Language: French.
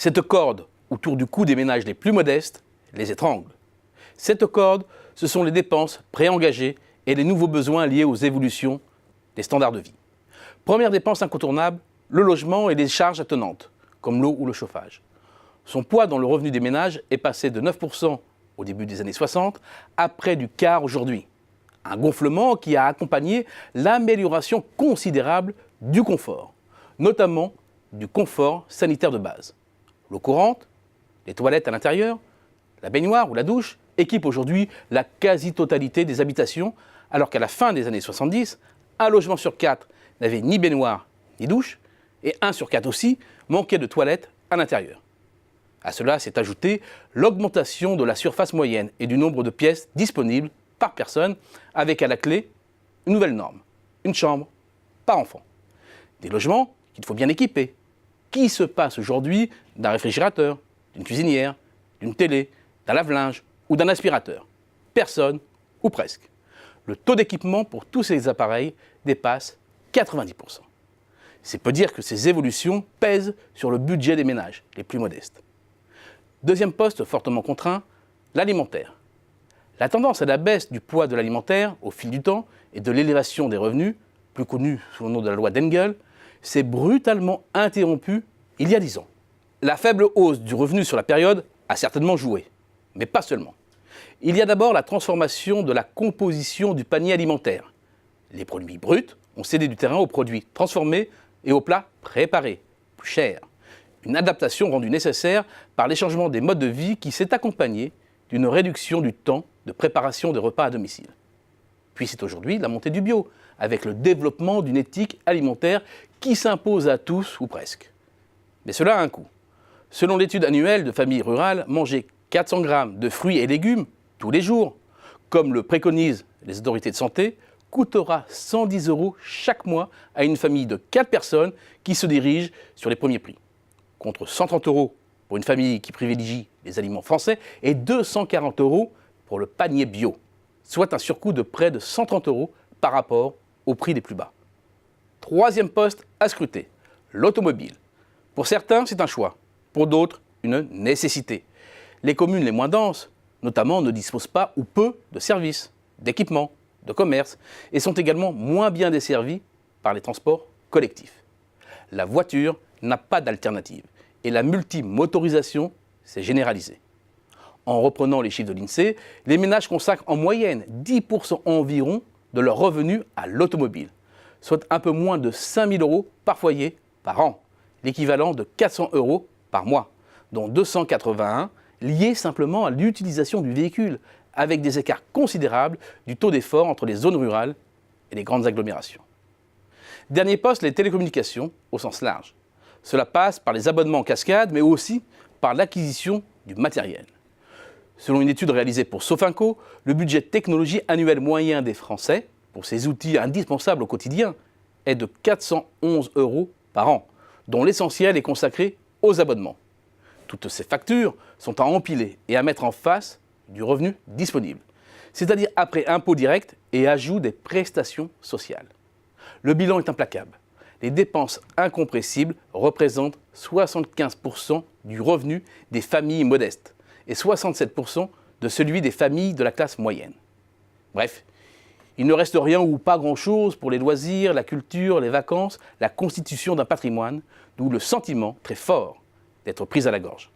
Cette corde autour du cou des ménages les plus modestes les étrangle. Cette corde, ce sont les dépenses préengagées et les nouveaux besoins liés aux évolutions des standards de vie. Première dépense incontournable, le logement et les charges attenantes, comme l'eau ou le chauffage. Son poids dans le revenu des ménages est passé de 9% au début des années 60 à près du quart aujourd'hui. Un gonflement qui a accompagné l'amélioration considérable du confort, notamment du confort sanitaire de base. L'eau courante, les toilettes à l'intérieur, la baignoire ou la douche équipent aujourd'hui la quasi-totalité des habitations, alors qu'à la fin des années 70, un logement sur 4 n'avait ni baignoire ni douche, et 1 sur 4 aussi manquait de toilettes à l'intérieur. À cela s'est ajoutée l'augmentation de la surface moyenne et du nombre de pièces disponibles par personne, avec à la clé une nouvelle norme, une chambre par enfant. Des logements qu'il faut bien équiper. Qui se passe aujourd'hui d'un réfrigérateur, d'une cuisinière, d'une télé, d'un lave-linge ou d'un aspirateur? Personne, ou presque. Le taux d'équipement pour tous ces appareils dépasse 90%. C'est peu dire que ces évolutions pèsent sur le budget des ménages les plus modestes. Deuxième poste fortement contraint, l'alimentaire. La tendance à la baisse du poids de l'alimentaire au fil du temps et de l'élévation des revenus, plus connue sous le nom de la loi d'Engel, s'est brutalement interrompue il y a 10 ans. La faible hausse du revenu sur la période a certainement joué, mais pas seulement. Il y a d'abord la transformation de la composition du panier alimentaire. Les produits bruts ont cédé du terrain aux produits transformés et aux plats préparés, plus chers. Une adaptation rendue nécessaire par les changements des modes de vie qui s'est accompagnée d'une réduction du temps de préparation des repas à domicile. Puis c'est aujourd'hui la montée du bio, avec le développement d'une éthique alimentaire qui s'impose à tous ou presque. Mais cela a un coût. Selon l'étude annuelle de Famille Rurale, manger 400 grammes de fruits et légumes tous les jours, comme le préconisent les autorités de santé, coûtera 110 € chaque mois à une famille de 4 personnes qui se dirige sur les premiers prix, contre 130 € pour une famille qui privilégie les aliments français et 240 € pour le panier bio, soit un surcoût de près de 130 € par rapport au prix des plus bas. Troisième poste à scruter, l'automobile. Pour certains, c'est un choix, pour d'autres, une nécessité. Les communes les moins denses, notamment, ne disposent pas ou peu de services, d'équipements, de commerce, et sont également moins bien desservies par les transports collectifs. La voiture n'a pas d'alternative, et la multimotorisation s'est généralisée. En reprenant les chiffres de l'INSEE, les ménages consacrent en moyenne 10% environ de leurs revenus à l'automobile, soit un peu moins de 5 000 € par foyer par an, l'équivalent de 400 € par mois, dont 281 liés simplement à l'utilisation du véhicule, avec des écarts considérables du taux d'effort entre les zones rurales et les grandes agglomérations. Dernier poste, les télécommunications au sens large. Cela passe par les abonnements en cascade, mais aussi par l'acquisition du matériel. Selon une étude réalisée pour Sofinco, le budget technologie annuel moyen des Français pour ces outils indispensables au quotidien est de 411 € par an, dont l'essentiel est consacré aux abonnements. Toutes ces factures sont à empiler et à mettre en face du revenu disponible, c'est-à-dire après impôts directs et ajout des prestations sociales. Le bilan est implacable. Les dépenses incompressibles représentent 75% du revenu des familles modestes et 67% de celui des familles de la classe moyenne. Bref, il ne reste rien ou pas grand-chose pour les loisirs, la culture, les vacances, la constitution d'un patrimoine, d'où le sentiment très fort d'être pris à la gorge.